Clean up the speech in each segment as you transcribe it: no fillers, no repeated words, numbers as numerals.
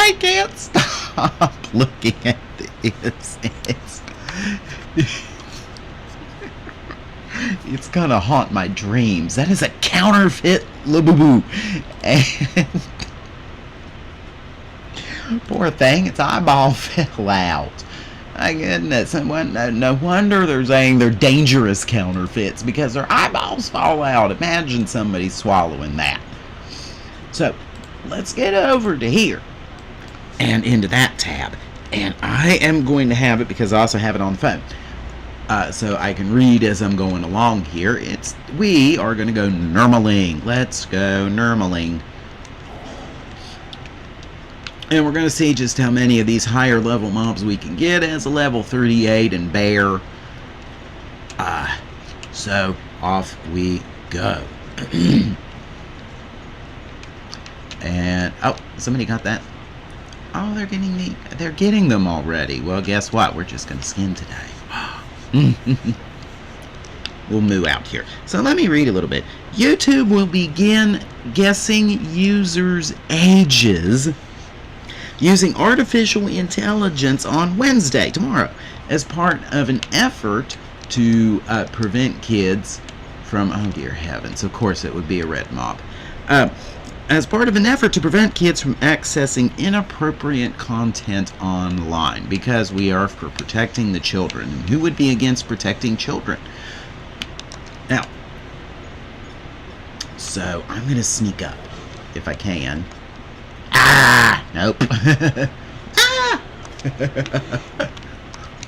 I can't stop looking at this. It's gonna haunt my dreams. That is a counterfeit Labubu. And poor thing, its eyeball fell out. My goodness, no wonder they're saying they're dangerous counterfeits, because their eyeballs fall out. Imagine somebody swallowing that. So, let's get over to here and into that tab. And I am going to have it, because I also have it on the phone. So I can read as I'm going along here. We are going to go Nermalling. Let's go Nermalling. And we're going to see just how many of these higher level mobs we can get as a level 38 and bear. So off we go. And oh, somebody got that. Oh, they're getting them already. Well, guess what? We're just going to skin today. We'll move out here. So let me read a little bit. YouTube will begin guessing users' ages using artificial intelligence on Wednesday, tomorrow, as part of an effort to prevent kids from, oh dear heavens, of course it would be a red mob. As part of an effort to prevent kids from accessing inappropriate content online, because we are for protecting the children. And who would be against protecting children? Now, so I'm going to sneak up if I can. Ah! Nope. Ah!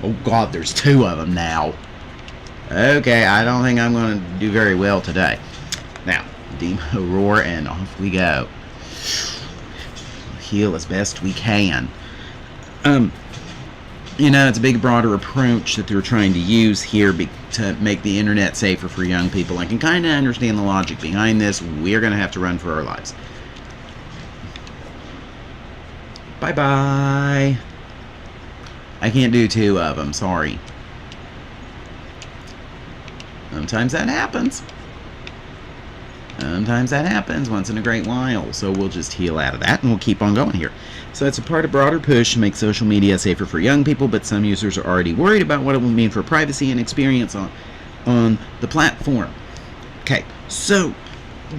Oh God, there's two of them now. Okay, I don't think I'm going to do very well today. Now, Demo roar, and off we go. Heal as best we can. You know, it's a big, broader approach that they're trying to use here to make the internet safer for young people. I can kind of understand the logic behind this. We're going to have to run for our lives. Bye-bye. I can't do two of them, sorry. Sometimes that happens. Sometimes that happens once in a great while, so we'll just heal out of that and we'll keep on going here. So it's a part of a broader push to make social media safer for young people, but some users are already worried about what it will mean for privacy and experience on the platform. Okay, so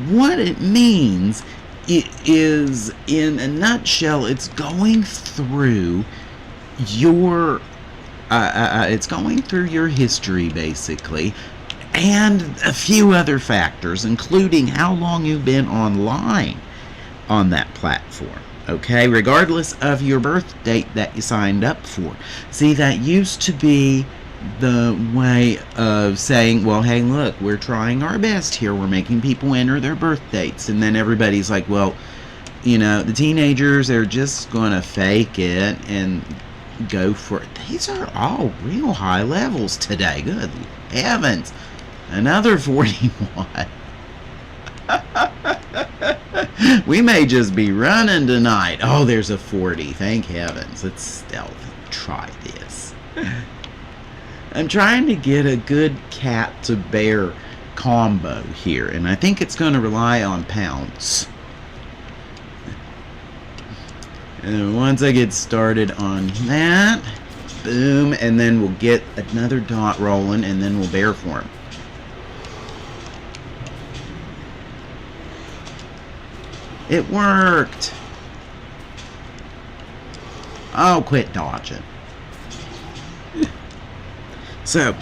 what it means is, in a nutshell, it's going through your history, basically, and a few other factors, including how long you've been online on that platform. Okay, regardless of your birth date that you signed up for. See, that used to be the way of saying, well, hey, look, we're trying our best here. We're making people enter their birth dates. And then everybody's like, well, you know, the teenagers are just going to fake it and go for it. These are all real high levels today. Good heavens. Another 41. We may just be running tonight. Oh, there's a 40. Thank heavens. Let's stealth. Try this. I'm trying to get a good cat to bear combo here, and I think it's going to rely on pounce. And once I get started on that, boom, and then we'll get another dot rolling, and then we'll bear form. It worked. Oh, quit dodging. So,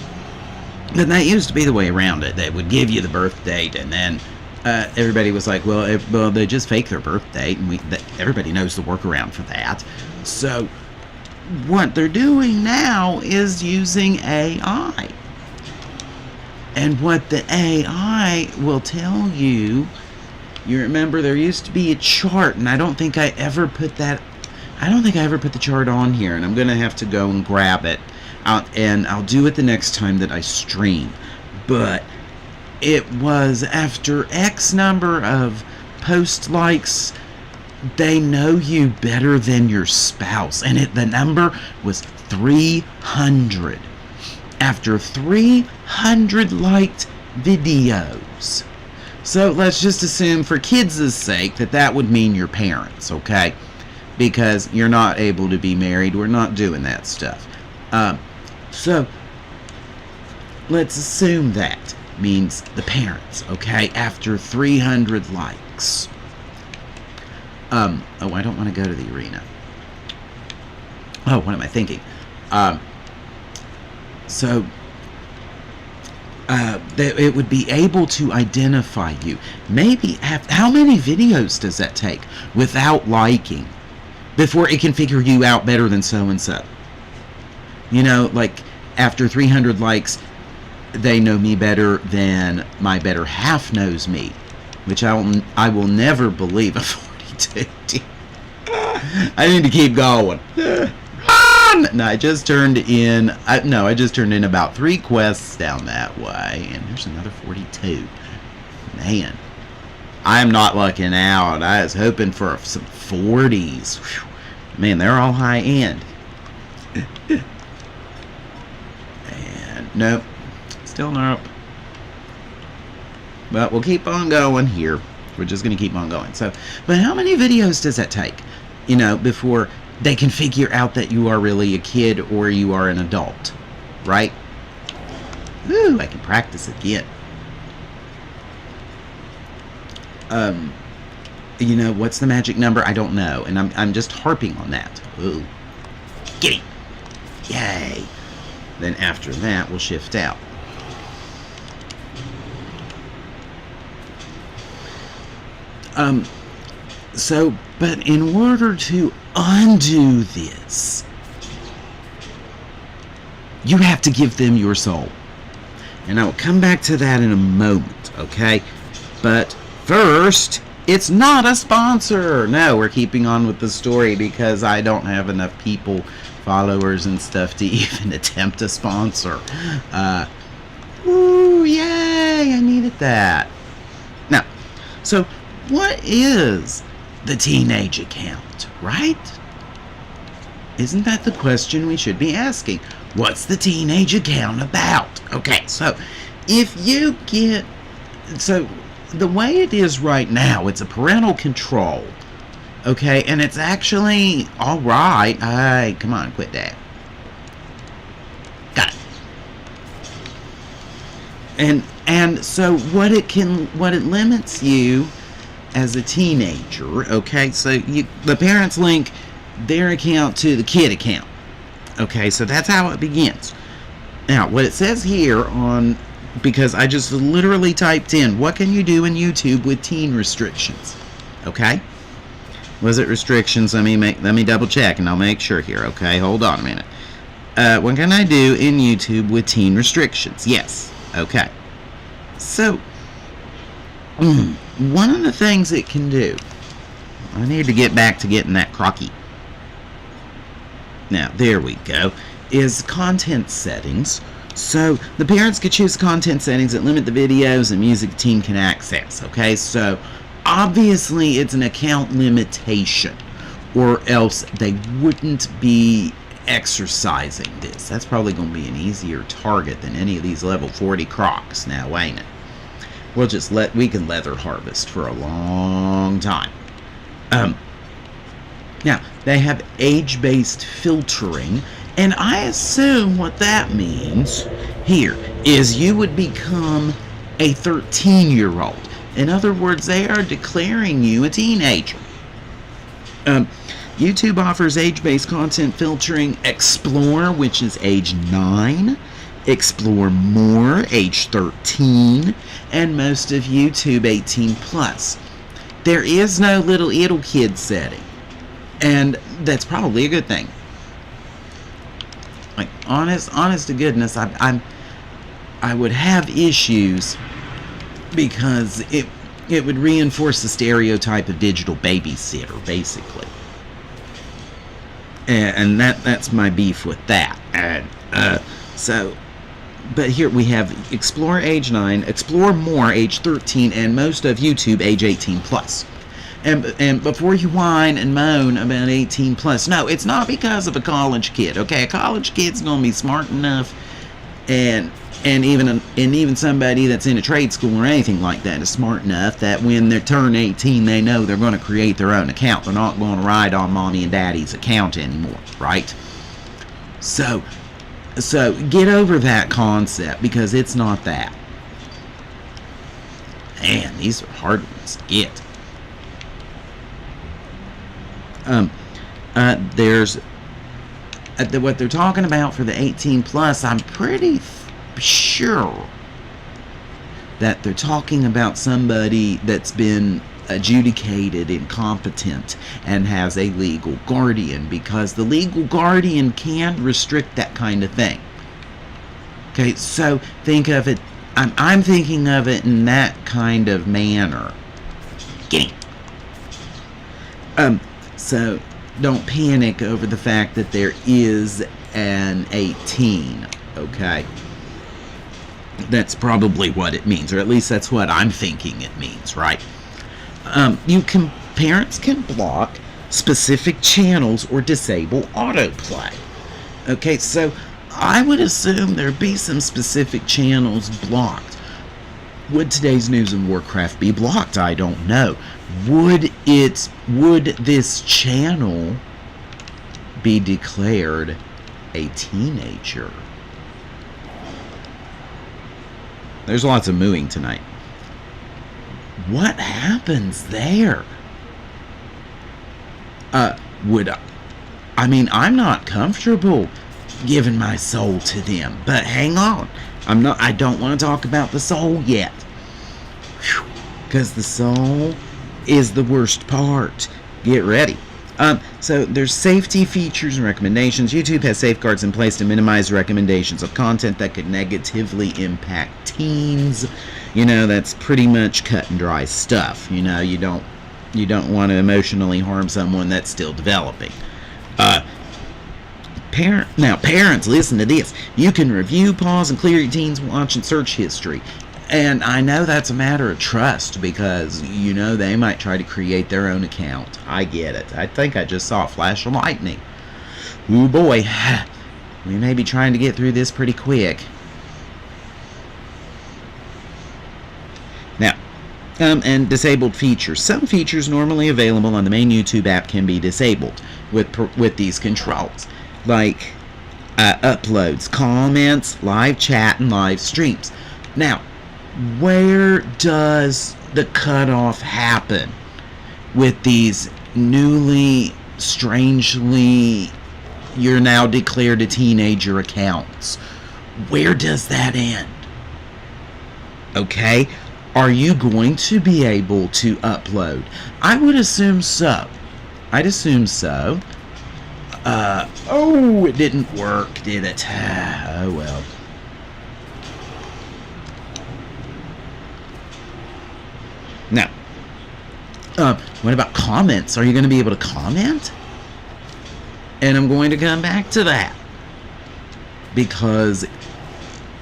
but that used to be the way around it. They would give you the birth date, and then everybody was like, well, they just fake their birth date, and everybody knows the workaround for that. So, what they're doing now is using AI. And what the AI will tell you, you remember there used to be a chart, and I don't think I ever put that, the chart on here, and I'm going to have to go and grab it. And I'll do it the next time that I stream. But it was after X number of post likes, they know you better than your spouse. And the number was 300. After 300 liked videos. So let's just assume, for kids' sake, that would mean your parents, okay? because you're not able to be married. We're not doing that stuff. So let's assume that means the parents, okay, after 300 likes. Oh, I don't want to go to the arena. Oh, what am I thinking? So it would be able to identify you. Maybe how many videos does that take without liking before it can figure you out better than so and so? You know, like after 300 likes, they know me better than my better half knows me, which I will never believe a 42. I need to keep going. No, I just turned in. I just turned in about 3 quests down that way, and there's another 42. Man, I'm not lucking out. I was hoping for some 40s. Whew. Man, they're all high end. And nope, still nope. But we'll keep on going here. We're just gonna keep on going. So, but how many videos does that take? You know, before they can figure out that you are really a kid or you are an adult, right? Ooh, I can practice again. You know, what's the magic number? I don't know, and I'm just harping on that. Ooh, get him! Yay! Then after that, we'll shift out. So, but in order to undo this, you have to give them your soul. And I will come back to that in a moment, okay? But first, it's not a sponsor. No, we're keeping on with the story because I don't have enough people, followers and stuff to even attempt a sponsor. Ooh, yay, I needed that. Now, so what is the teenage account, right? Isn't that the question we should be asking? What's the teenage account about? Okay, so if you get... So the way it is right now, it's a parental control. Okay, and it's actually alright. Hey, come on, quit that. Got it. And so what it limits you as a teenager, okay, so the parents link their account to the kid account. Okay, so that's how it begins. Now, what it says here on, because I just literally typed in, what can you do in YouTube with teen restrictions? Okay? Was it restrictions? Let me double check and I'll make sure here. Okay, hold on a minute. What can I do in YouTube with teen restrictions? Yes. Okay. So, one of the things it can do, I need to get back to getting that crocky. Now, there we go, is content settings. So, the parents could choose content settings that limit the videos and music the teen can access. Okay, so, obviously, it's an account limitation, or else they wouldn't be exercising this. That's probably going to be an easier target than any of these level 40 crocs now, ain't it? We'll just we can leather harvest for a long time. Now, they have age-based filtering, and I assume what that means here is you would become a 13-year-old. In other words, they are declaring you a teenager. YouTube offers age-based content filtering Explore, which is age 9, Explore More, age 13, and most of YouTube 18+. There is no little kid setting, and that's probably a good thing. Like, honest to goodness, I would have issues because it would reinforce the stereotype of digital babysitter, basically. And that's my beef with that. And so, but here we have Explore age 9, Explore More age 13, and most of YouTube age 18+. And before you whine and moan about 18+, no, it's not because of a college kid. Okay, a college kid's gonna be smart enough and even somebody that's in a trade school or anything like that is smart enough that when they turn 18, they know they're going to create their own account. They're not going to ride on mommy and daddy's account anymore, right? So get over that concept, because it's not that. Man, these are hard ones to get. There's what they're talking about for the 18 plus. I'm pretty sure that they're talking about somebody that's been adjudicated incompetent and has a legal guardian, because the legal guardian can restrict that kind of thing. Okay, so think of it, I'm thinking of it in that kind of manner. Get him. So don't panic over the fact that there is an 18, okay? That's probably what it means, or at least that's what I'm thinking it means, right? Parents can block specific channels or disable autoplay. Okay, so I would assume there'd be some specific channels blocked. Would today's news in Warcraft be blocked? I don't know. Would this channel be declared a teenager? There's lots of mooing tonight. What happens there? I'm not comfortable giving my soul to them, but hang on. I don't want to talk about the soul yet. Because the soul is the worst part. Get ready. So there's safety features and recommendations. YouTube has safeguards in place to minimize recommendations of content that could negatively impact teens. That's pretty much cut and dry stuff. You don't want to emotionally harm someone that's still developing. Parents, listen to this. You can review, pause, and clear your teen's watch and search history. And I know that's a matter of trust, because, they might try to create their own account. I get it. I think I just saw a flash of lightning. Ooh boy. We may be trying to get through this pretty quick. Now, and disabled features. Some features normally available on the main YouTube app can be disabled with these controls. Like uploads, comments, live chat, and live streams. Now, where does the cutoff happen with these newly, strangely, you're now declared a teenager accounts? Where does that end? Okay, are you going to be able to upload? I would assume so. I'd assume so. It didn't work, did it? Oh well. Now, what about comments? Are you going to be able to comment? And I'm going to come back to that, because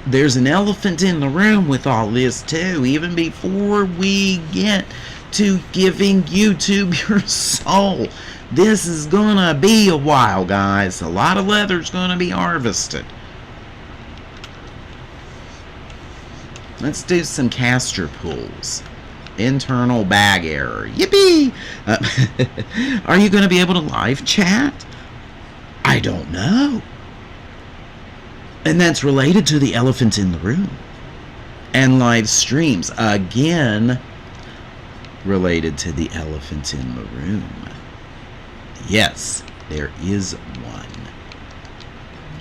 there's an elephant in the room with all this too, even before we get to giving YouTube your soul. This is gonna be a while, guys. A lot of leather's gonna be harvested. Let's do some caster pulls. Internal bag error. Yippee! Are you going to be able to live chat? I don't know. And that's related to the elephant in the room. And live streams. Again, related to the elephant in the room. Yes, there is one.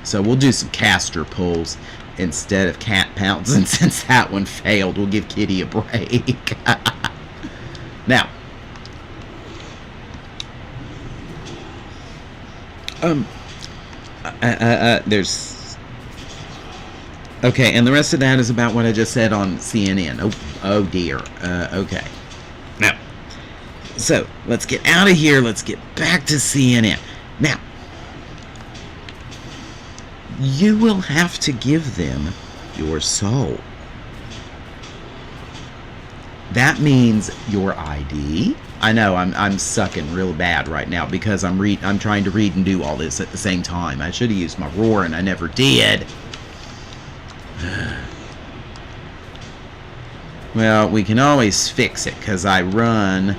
So we'll do some caster pulls instead of cat pounds, and since that one failed, we'll give Kitty a break. Now, there's okay, and the rest of that is about what I just said on CNN. Oh dear. Okay. Now, so let's get out of here. Let's get back to CNN. Now, you will have to give them your soul. That means your ID. I know I'm sucking real bad right now because I'm trying to read and do all this at the same time. I should have used my roar and I never did. Well, we can always fix it, because I run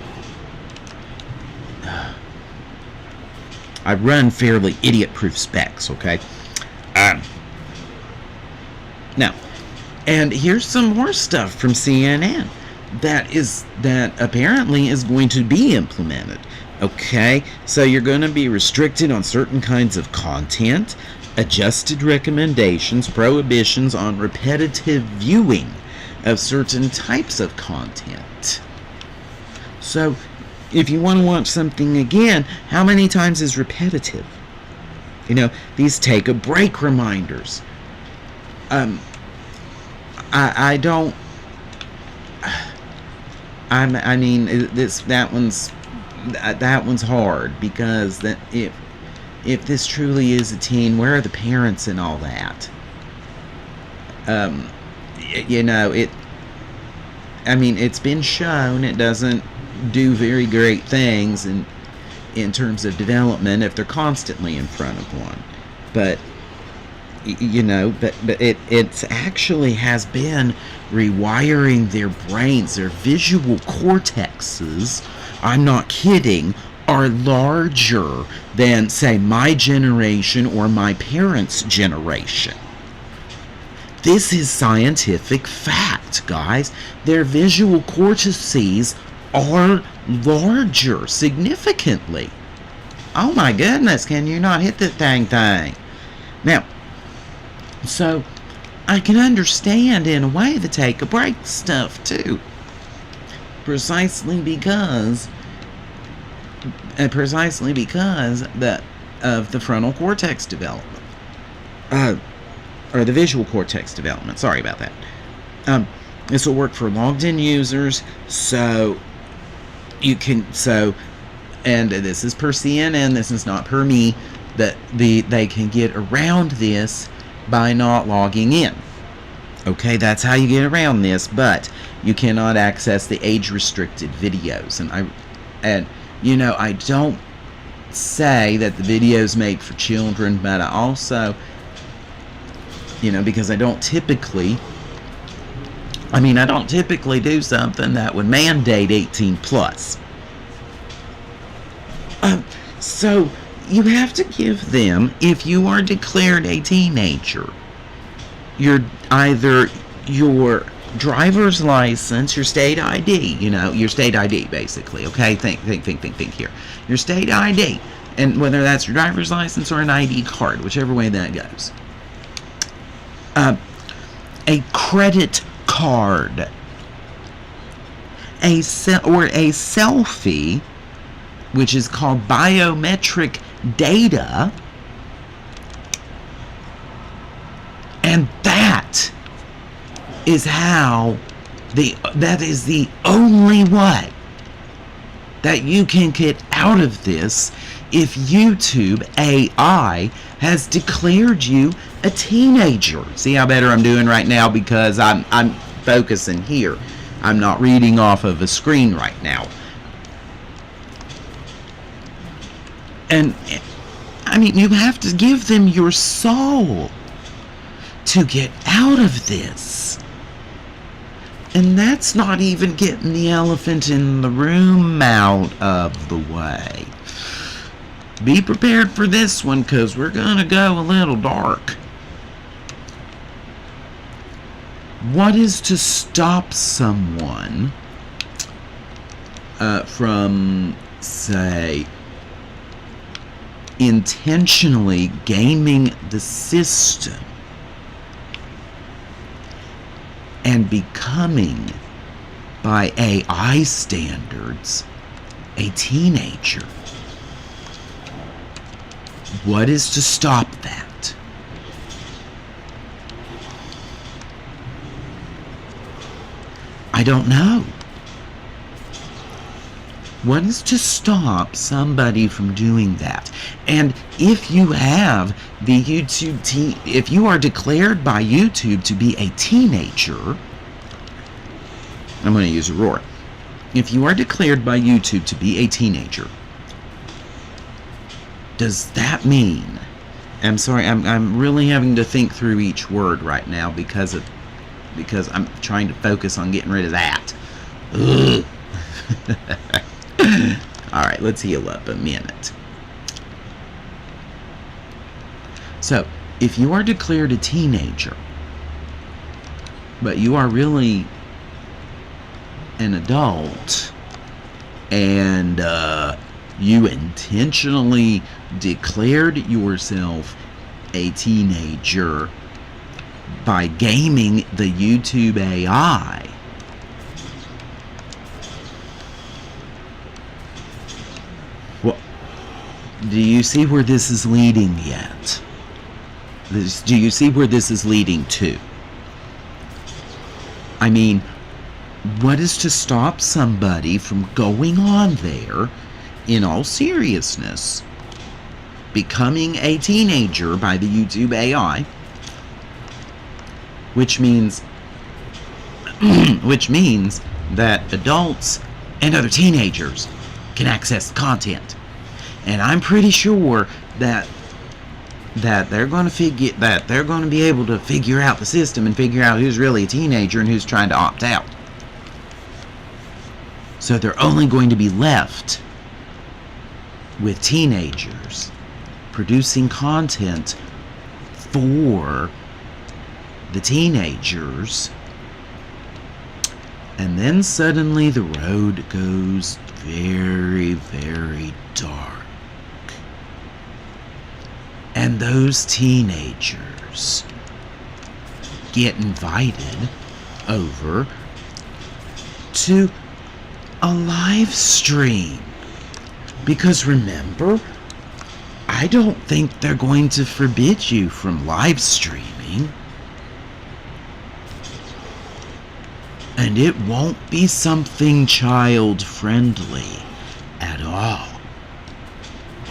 fairly idiot-proof specs, okay? Now, and here's some more stuff from CNN that apparently is going to be implemented, okay? So you're going to be restricted on certain kinds of content, adjusted recommendations, prohibitions on repetitive viewing of certain types of content. So, if you want to watch something again, how many times is repetitive? You know, these take a break reminders. I don't. I mean, that one's hard, because that if this truly is a teen, where are the parents and all that? You know, I mean, it's been shown it doesn't do very great things in terms of development if they're constantly in front of one. But you know, but it's actually has been rewiring their brains. Their visual cortexes, I'm not kidding, are larger than, say, my generation or my parents' generation. This is scientific fact, guys. Their visual cortices are larger significantly. Oh my goodness, can you not hit that dang thing? Now, so I can understand in a way the take a break stuff too. Precisely because of the frontal cortex development. Or the visual cortex development. Sorry about that. This will work for logged in users, so you can, and this is per CNN, this is not per me, that they can get around this by not logging in. Okay, that's how you get around this, but you cannot access the age-restricted videos. And you know, I don't say that the video's made for children, but I also, you know, because I don't typically do something that would mandate 18 plus. So you have to give them, if you are declared a teenager, either your driver's license, your state ID, you know, your state ID basically, okay? Think here. Your state ID, and whether that's your driver's license or an ID card, whichever way that goes. A credit card, or a selfie, which is called biometric data, and that is the only way that you can get out of this if YouTube AI has declared you a teenager. See how better I'm doing right now, because I'm focusing here. I'm not reading off of a screen right now. And I mean, you have to give them your soul to get out of this. And that's not even getting the elephant in the room out of the way. Be prepared for this one, because we're going to go a little dark. What is to stop someone from, say, intentionally gaming the system and becoming, by AI standards, a teenager? What is to stop that? I don't know. What is to stop somebody from doing that? And if you have the YouTube if you are declared by YouTube to be a teenager, I'm going to use Aurora. If you are declared by YouTube to be a teenager, does that mean I'm sorry. I'm really having to think through each word right now because I'm trying to focus on getting rid of that. Ugh. All right, let's heal up a minute. So, if you are declared a teenager, but you are really an adult, and you intentionally declared yourself a teenager by gaming the YouTube AI, well, do you see where this is leading yet? Do you see where this is leading to? I mean, what is to stop somebody from going on there, in all seriousness, becoming a teenager by the YouTube AI, which means that adults and other teenagers can access the content. And I'm pretty sure that they're going to be able to figure out the system and figure out who's really a teenager and who's trying to opt out. So they're only going to be left with teenagers producing content for the teenagers, and then suddenly the road goes very, very dark. And those teenagers get invited over to a live stream. Because remember, I don't think they're going to forbid you from live streaming. And it won't be something child friendly at all.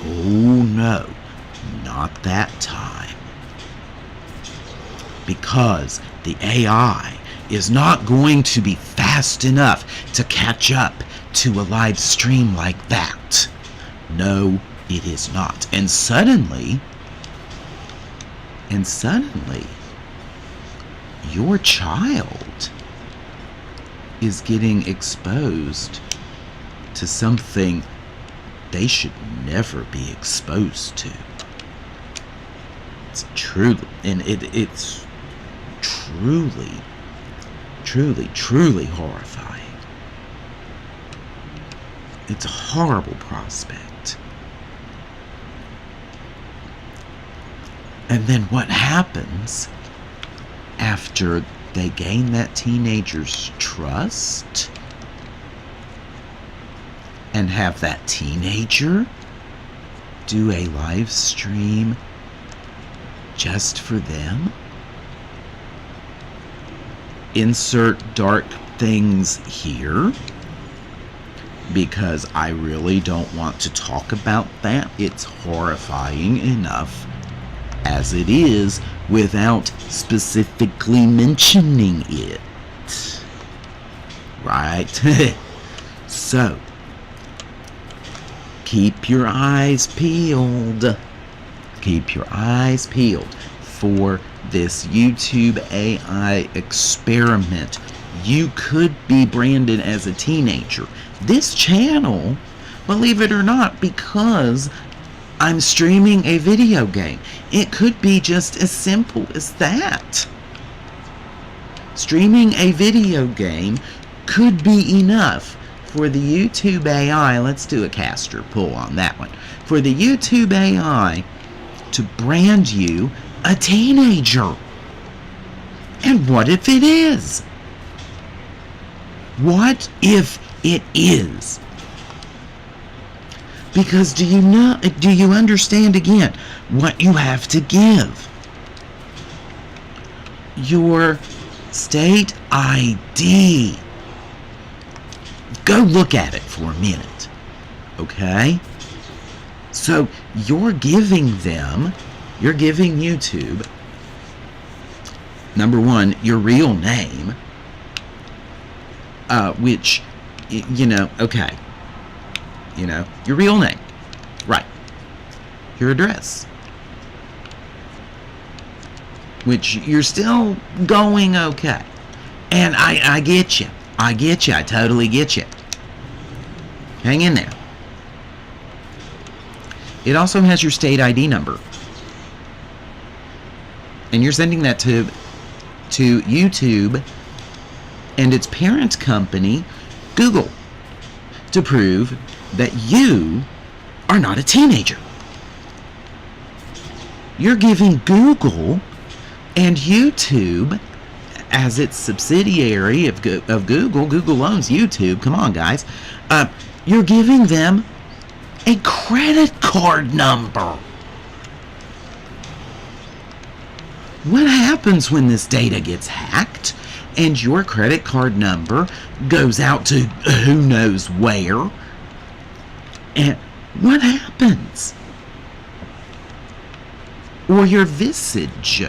Oh no, not that time. Because the AI is not going to be fast enough to catch up to a live stream like that. No, it is not. And suddenly, your child is getting exposed to something they should never be exposed to. It's truly horrifying. It's a horrible prospect. And then what happens after they gain that teenager's trust and have that teenager do a live stream just for them? Insert dark things here, because I really don't want to talk about that. It's horrifying enough as it is without specifically mentioning it. Right? So, keep your eyes peeled. Keep your eyes peeled for this YouTube AI experiment. You could be branded as a teenager. This channel, believe it or not, because I'm streaming a video game, it could be just as simple as that. Streaming a video game could be enough for the YouTube AI, let's do a caster pull on that one, for the YouTube AI to brand you a teenager. And what if it is? What if it is? Because do you understand again what you have to give? Your state ID. Go look at it for a minute. Okay? So you're giving YouTube, number one, your real name, which, okay. Your real name. Right. Your address. which you're still going okay. And I get you. I totally get you. Hang in there. It also has your state ID number. And you're sending that to YouTube and its parent company, Google, to prove that you are not a teenager. You're giving Google and YouTube, as its subsidiary of Google owns YouTube, come on guys, you're giving them a credit card number. What happens when this data gets hacked and your credit card number goes out to who knows where? And what happens? Or your visage,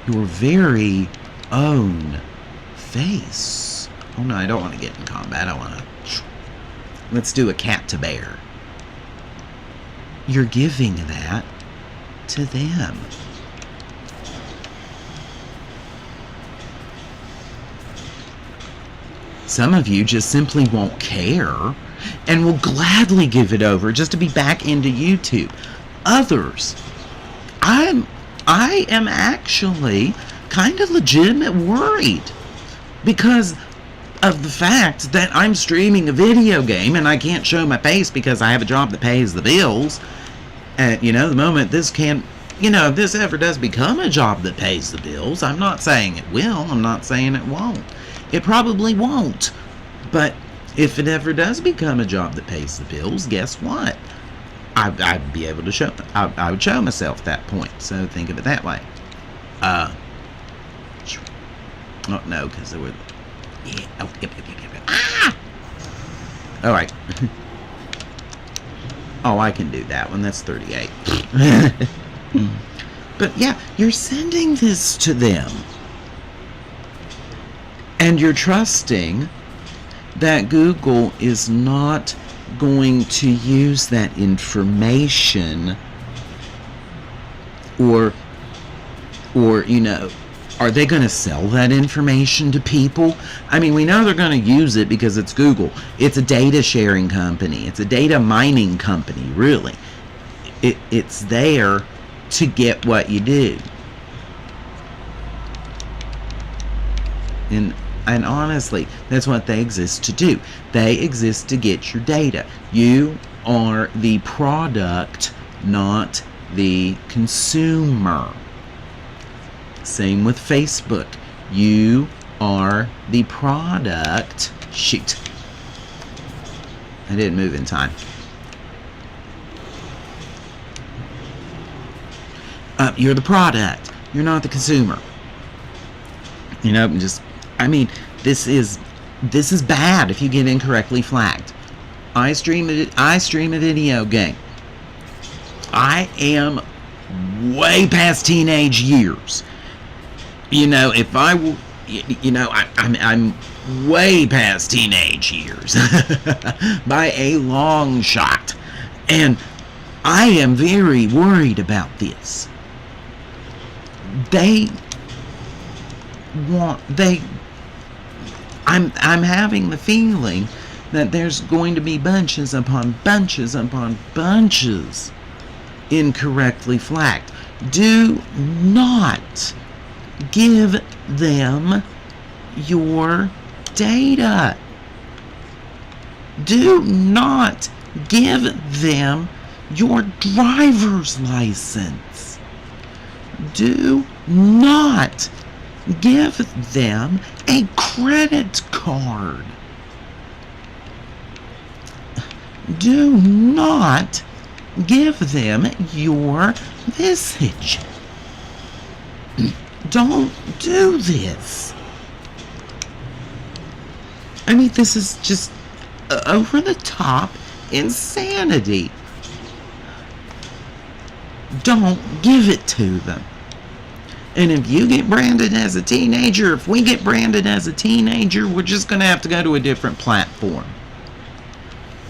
your very own face. Oh no, I don't want to get in combat. I want to... Let's do a cat to bear. You're giving that to them. Some of you just simply won't care and will gladly give it over just to be back into YouTube. Others, I am actually kind of legitimate worried because of the fact that I'm streaming a video game and I can't show my face because I have a job that pays the bills. And, the moment this if this ever does become a job that pays the bills, I'm not saying it will, I'm not saying it won't. It probably won't. But if it ever does become a job that pays the bills, guess what? I'd be able to show, I would show myself at that point. So think of it that way. Oh, no, because there were... Yeah. Oh, yep. Ah! All right. Oh, I can do that one. That's 38. But yeah, you're sending this to them. And you're trusting that Google is not going to use that information or are they going to sell that information to people? I mean, we know they're going to use it because it's Google. It's a data sharing company. It's a data mining company, really. It's there to get what you do. And honestly, that's what they exist to do. They exist to get your data. You are the product, not the consumer. Same with Facebook. You are the product. Shoot. I didn't move in time. You're the product. You're not the consumer. This is bad if you get incorrectly flagged. I stream a video game. I am way past teenage years. If I will, I'm way past teenage years by a long shot, and I am very worried about this. I'm having the feeling that there's going to be bunches upon bunches upon bunches incorrectly flagged. Do not give them your data. Do not give them your driver's license. Do not give them a credit card. Do not give them your visage. Don't do this. This is just over the top insanity. Don't give it to them. And if you get branded as a teenager, if we get branded as a teenager, we're just going to have to go to a different platform.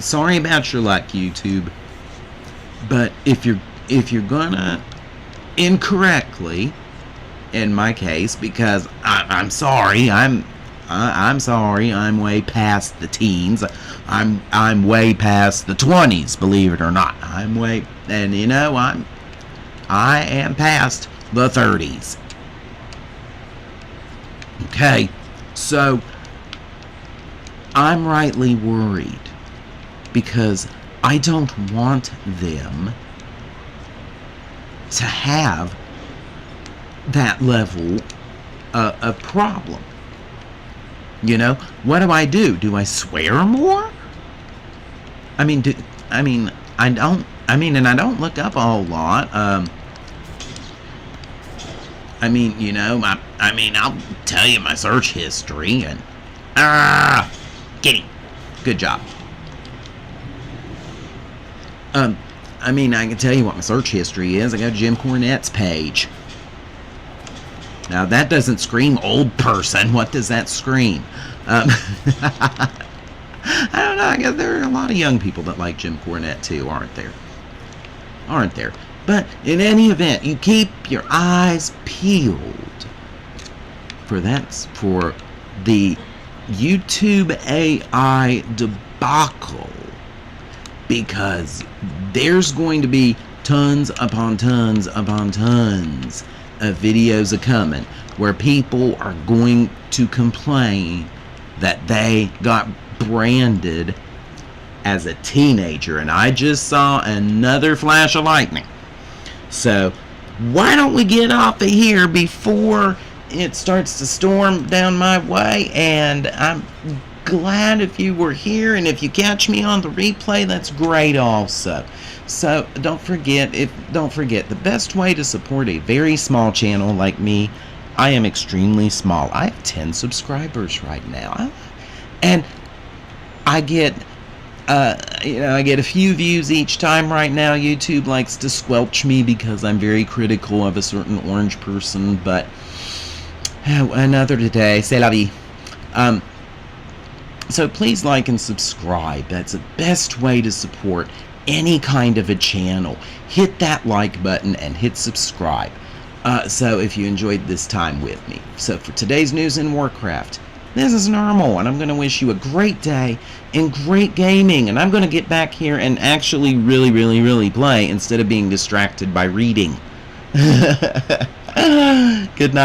Sorry about your luck, YouTube. But if you're gonna incorrectly in my case, because I'm sorry, I'm sorry, I'm way past the teens. I'm way past the 20s, believe it or not. And you know, I am past the 30s. Okay, so I'm rightly worried because I don't want them to have that level of problem. You know, what do? Do I swear more? I don't look up a whole lot. I'll tell you my search history and Kitty, good job. I can tell you what my search history is. I got Jim Cornette's page. Now, that doesn't scream old person. What does that scream? I don't know. I guess there are a lot of young people that like Jim Cornette, too, aren't there? But in any event, you keep your eyes peeled for the YouTube AI debacle, because there's going to be tons upon tons upon tons of videos a coming where people are going to complain that they got branded as a teenager, and I just saw another flash of lightning. So why don't we get off of here before it starts to storm down my way? And I'm glad if you were here, and if you catch me on the replay, that's great also. So don't forget, the best way to support a very small channel like me, I am extremely small. I have 10 subscribers right now, and I get a few views each time right now. YouTube likes to squelch me because I'm very critical of a certain orange person, but another today, c'est la vie. So please like and subscribe. That's the best way to support any kind of a channel. Hit that like button and hit subscribe. So if you enjoyed this time with me. So for today's news in Warcraft, this is Nermall, and I'm going to wish you a great day and great gaming. And I'm going to get back here and actually really, really, really play instead of being distracted by reading. Good night.